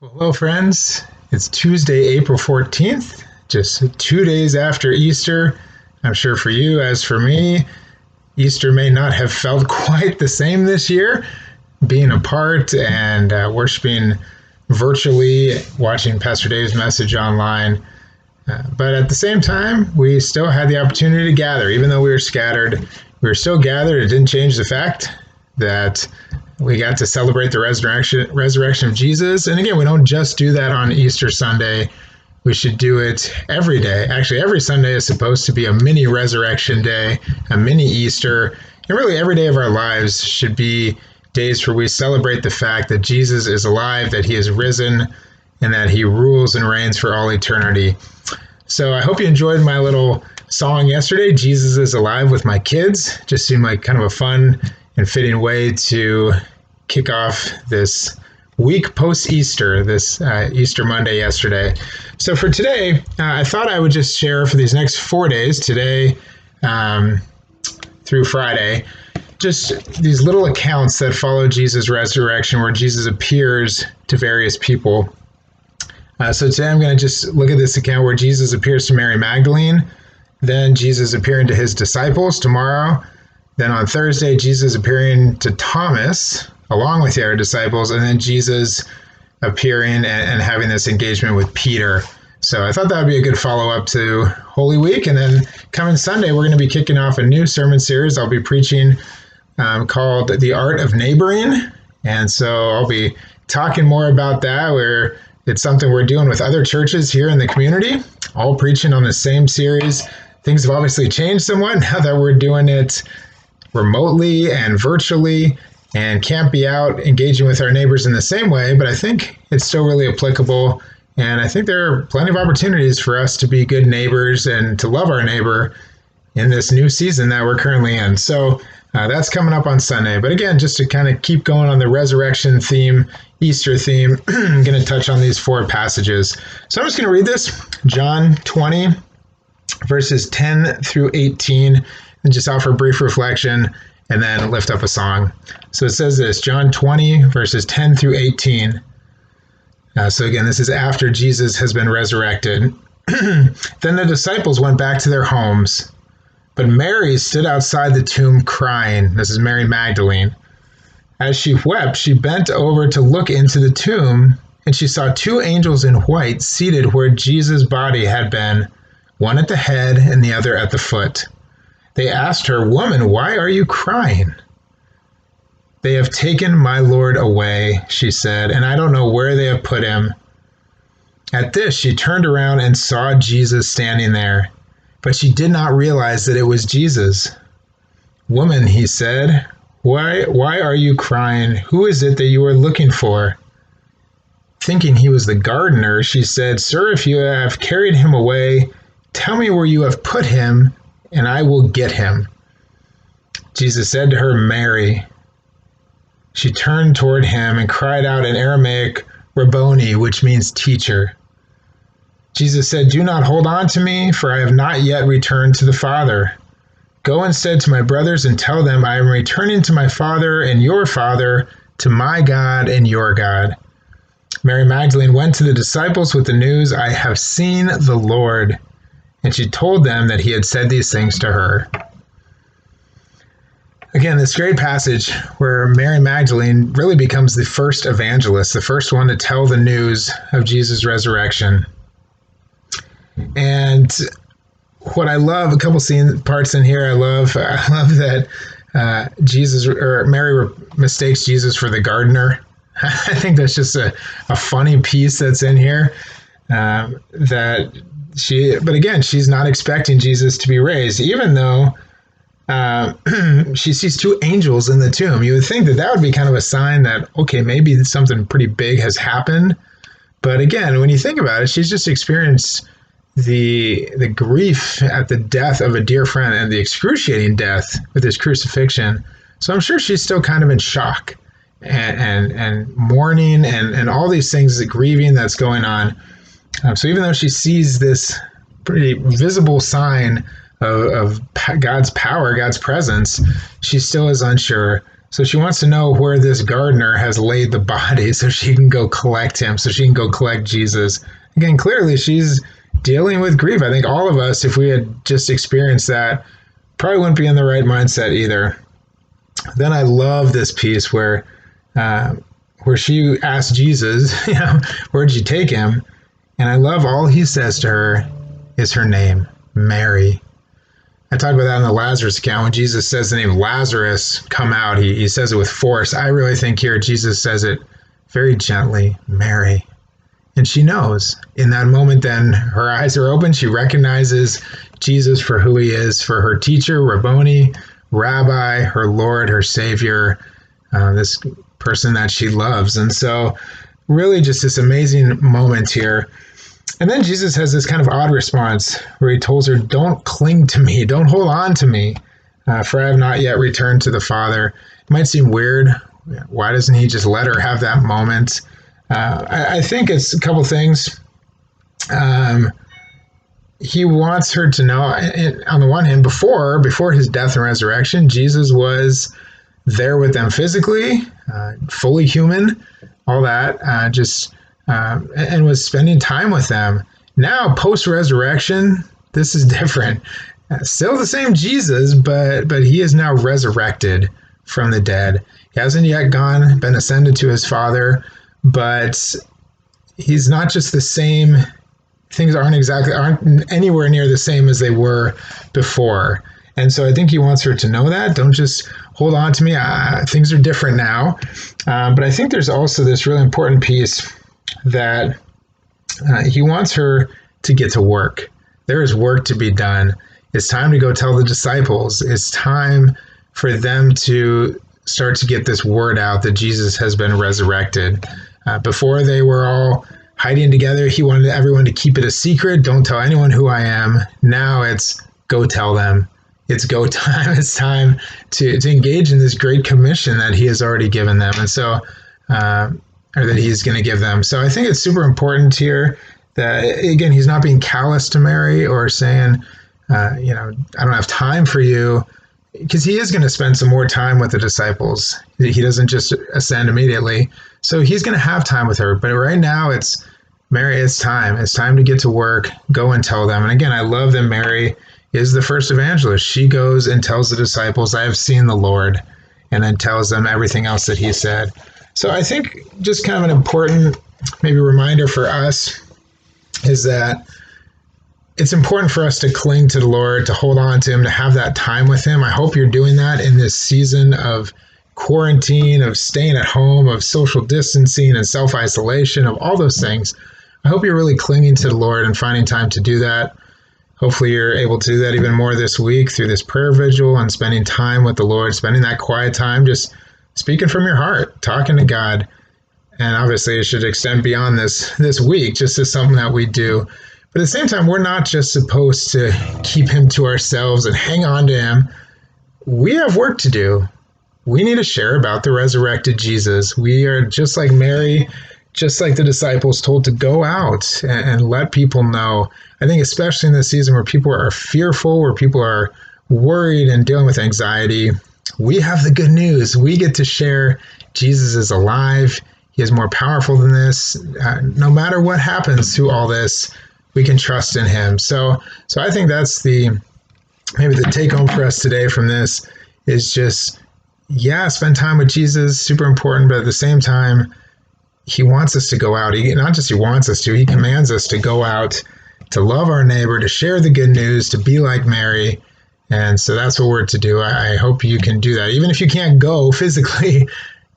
Well, hello, friends. It's Tuesday, April 14th, just 2 days after Easter. I'm sure for you, as for me, Easter may not have felt quite the same this year, being apart and worshiping virtually, watching Pastor Dave's message online. But at the same time, we still had the opportunity to gather. Even though we were scattered, we were still gathered. It didn't change the fact that we got to celebrate the resurrection of Jesus. And again, we don't just do that on Easter Sunday. We should do it every day. Actually, every Sunday is supposed to be a mini resurrection day, a mini Easter. And really, every day of our lives should be days where we celebrate the fact that Jesus is alive, that he is risen, and that he rules and reigns for all eternity. So I hope you enjoyed my little song yesterday, Jesus is Alive, with my kids. Just seemed like kind of a fun and fitting way to kick off this week post-Easter, this Easter Monday yesterday. So for today, I thought I would just share for these next 4 days, today through Friday, just these little accounts that follow Jesus' resurrection where Jesus appears to various people. So today I'm going to just look at this account where Jesus appears to Mary Magdalene, then Jesus appearing to his disciples tomorrow, then on Thursday, Jesus appearing to Thomas along with the other disciples, and then Jesus appearing and having this engagement with Peter. So I thought that would be a good follow-up to Holy Week. And then coming Sunday, we're going to be kicking off a new sermon series I'll be preaching called The Art of Neighboring. And so I'll be talking more about that, where it's something we're doing with other churches here in the community, all preaching on the same series. Things have obviously changed somewhat now that we're doing it remotely and virtually and can't be out engaging with our neighbors in the same way, but I think it's still really applicable. And I think there are plenty of opportunities for us to be good neighbors and to love our neighbor in this new season that we're currently in. So that's coming up on Sunday. But again, just to kind of keep going on the resurrection theme, Easter theme, I'm going to touch on these 4 passages. So I'm just going to read this, John 20, verses 10 through 18, and just offer a brief reflection and then lift up a song. So it says this, John 20, verses 10 through 18. So again, this is after Jesus has been resurrected. Then the disciples went back to their homes, but Mary stood outside the tomb crying. This is Mary Magdalene. As she wept, she bent over to look into the tomb, and she saw 2 angels in white seated where Jesus' body had been, one at the head and the other at the foot. They asked her, "Woman, why are you crying?" "They have taken my Lord away," she said, "and I don't know where they have put him." At this, she turned around and saw Jesus standing there, but she did not realize that it was Jesus. "Woman," he said, why are you crying? Who is it that you are looking for?" Thinking he was the gardener, she said, "Sir, if you have carried him away, tell me where you have put him, and I will get him." Jesus said to her, "Mary." She turned toward him and cried out in Aramaic, "Rabboni," which means teacher. Jesus said, "Do not hold on to me, for I have not yet returned to the Father. Go instead to my brothers and tell them I am returning to my Father and your Father, to my God and your God." Mary Magdalene went to the disciples with the news, "I have seen the Lord." And she told them that he had said these things to her. Again, this great passage where Mary Magdalene really becomes the first evangelist, the first one to tell the news of Jesus' resurrection. And what I love, a couple parts in here, I love that Mary mistakes Jesus for the gardener. I think that's just a funny piece that's in here. But again, she's not expecting Jesus to be raised, even though she sees 2 angels in the tomb. You would think that would be kind of a sign that, okay, maybe something pretty big has happened. But again, when you think about it, she's just experienced the grief at the death of a dear friend and the excruciating death with his crucifixion. So I'm sure she's still kind of in shock and mourning and all these things, the grieving that's going on. So even though she sees this pretty visible sign of God's power, God's presence, she still is unsure So she wants to know where this gardener has laid the body so she can go collect him, so she can go collect Jesus. Again, clearly she's dealing with grief. I think all of us, if we had just experienced that, probably wouldn't be in the right mindset either. Then I love this piece where she asks Jesus, where'd you take him? And I love all he says to her is her name, Mary. I talked about that in the Lazarus account. When Jesus says the name Lazarus, come out, he says it with force. I really think here Jesus says it very gently, Mary. And she knows. In that moment, then her eyes are open. She recognizes Jesus for who he is, for her teacher, Rabboni, Rabbi, her Lord, her Savior, this person that she loves. And so really just this amazing moment here. And then Jesus has this kind of odd response where he tells her, don't cling to me, don't hold on to me, for I have not yet returned to the Father. It might seem weird. Why doesn't he just let her have that moment? I think it's a couple things. He wants her to know, on the one hand, before his death and resurrection, Jesus was there with them physically, fully human, all that, and was spending time with them. Now, post-resurrection, this is different. Still the same Jesus, but he is now resurrected from the dead. He hasn't yet been ascended to his Father, but he's not just the same. Things aren't anywhere near the same as they were before. And so I think he wants her to know that. Don't just hold on to me. Things are different now. But I think there's also this really important piece that he wants her to get to work. There is work to be done. It's time to go tell the disciples. It's time for them to start to get this word out that Jesus has been resurrected. Before they were all hiding together, he wanted everyone to keep it a secret. Don't tell anyone who I am. Now it's go tell them. It's go time. It's time to engage in this great commission that he has already given them. And so, or that he's going to give them. So I think it's super important here that, again, he's not being callous to Mary or saying, I don't have time for you, because he is going to spend some more time with the disciples. He doesn't just ascend immediately. So he's going to have time with her. But right now it's, Mary, it's time. It's time to get to work. Go and tell them. And again, I love that Mary is the first evangelist. She goes and tells the disciples, I have seen the Lord, and then tells them everything else that he said. So I think just kind of an important maybe reminder for us is that it's important for us to cling to the Lord, to hold on to him, to have that time with him. I hope you're doing that in this season of quarantine, of staying at home, of social distancing and self-isolation, of all those things. I hope you're really clinging to the Lord and finding time to do that. Hopefully you're able to do that even more this week through this prayer vigil and spending time with the Lord, spending that quiet time, just speaking from your heart, talking to God. And obviously it should extend beyond this week, just as something that we do. But at the same time, we're not just supposed to keep him to ourselves and hang on to him. We have work to do. We need to share about the resurrected Jesus. We are just like Mary, just like the disciples, told to go out and let people know. I think especially in this season where people are fearful, where people are worried and dealing with anxiety, we have the good news. We get to share Jesus is alive. He is more powerful than this. No matter what happens through all this, we can trust in him. So I think that's maybe the take home for us today from this is just, spend time with Jesus, super important, but at the same time, he wants us to go out. Not just he wants us to, he commands us to go out, to love our neighbor, to share the good news, to be like Mary. And so that's what we're to do. I hope you can do that. Even if you can't go physically,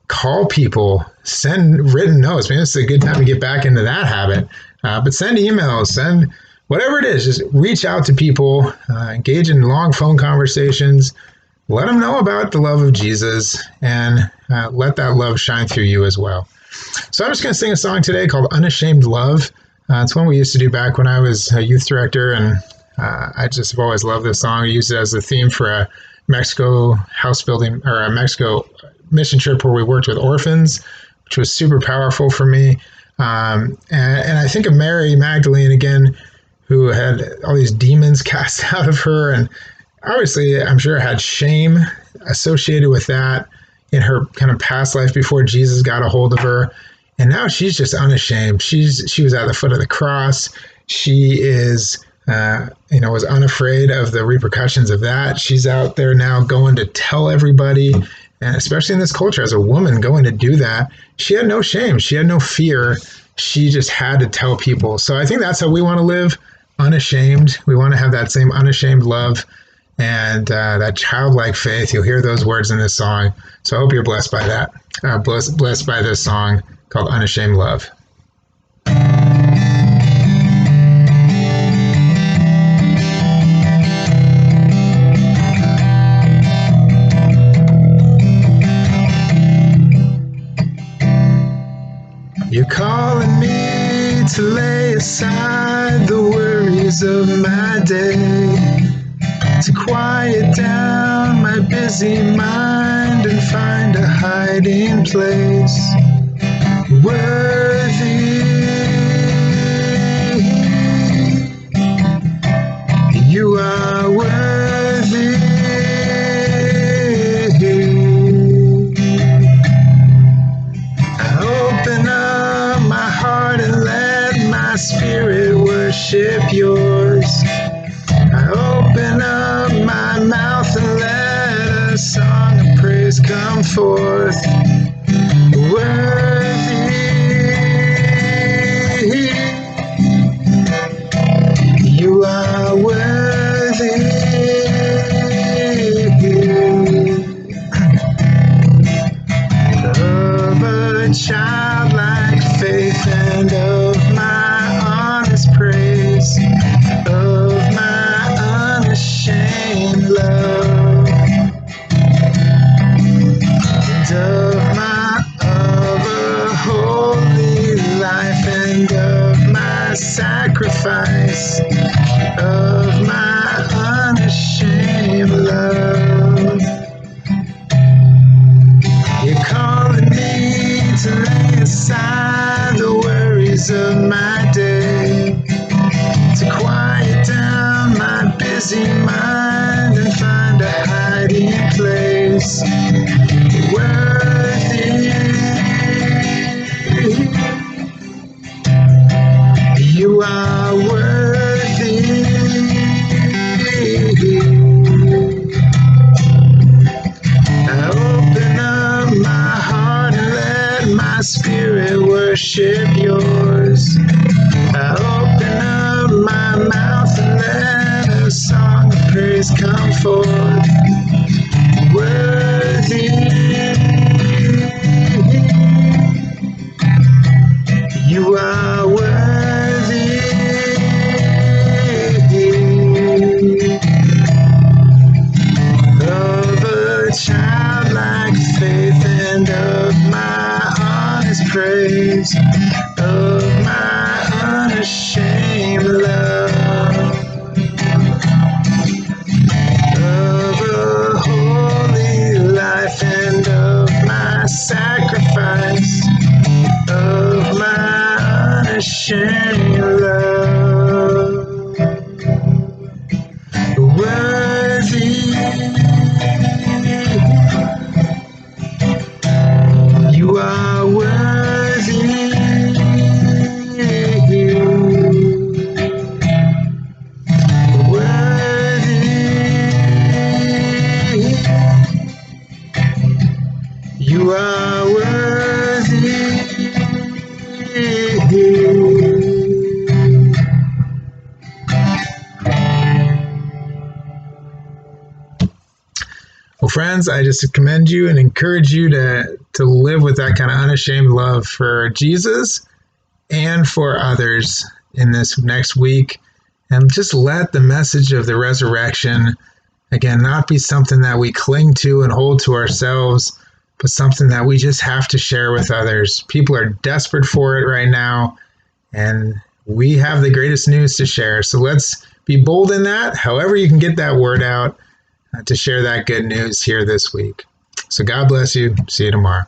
call people, send written notes. Maybe it's a good time to get back into that habit. But send emails, send whatever it is. Just reach out to people, engage in long phone conversations. Let them know about the love of Jesus, and let that love shine through you as well. So I'm just going to sing a song today called Unashamed Love. It's one we used to do back when I was a youth director, and I just have always loved this song. I used it as a theme for a Mexico house building, or a Mexico mission trip where we worked with orphans, which was super powerful for me. And I think of Mary Magdalene again, who had all these demons cast out of her. And obviously, I'm sure had shame associated with that. in her kind of past life before Jesus got a hold of her. And now she's just unashamed. She was at the foot of the cross. She is, was unafraid of the repercussions of that. She's out there now going to tell everybody, and especially in this culture, as a woman going to do that, she had no shame. She had no fear. She just had to tell people. So I think that's how we want to live, unashamed. We want to have that same unashamed love and that childlike faith. You'll hear those words in this song. So I hope you're blessed by that. Blessed by this song called Unashamed Love. You're calling me to lay aside the worries of my day, to quiet down my busy mind and find a hiding place. Worthy, you are worthy. I open up my heart and let my spirit worship yours. I open up my mouth and let a song of praise come forth. Worthy, you are worthy of a childlike faith and of my honest praise, of my unashamed love, and of a holy life, and of my sacrifice, of my unashamed love. You're calling me to lay aside the worries of my day, to quiet down my busy mind and find a hiding place. Worthy, you are worthy. I open up my heart and let my spirit worship yours. I open up my mouth and let a song of praise come forth. Worthy, you are worthy. Of a childlike faith and of my honest praise, of my unashamed love, of a holy life and of my sacrifice, of my unashamed love. Worthy, you are worthy. Worthy, you are worthy. Well, friends, I just commend you and encourage you to live with that kind of unashamed love for Jesus and for others in this next week. And just let the message of the resurrection, again, not be something that we cling to and hold to ourselves, but something that we just have to share with others. People are desperate for it right now, and we have the greatest news to share. So let's be bold in that, however you can get that word out, to share that good news here this week. So God bless you. See you tomorrow.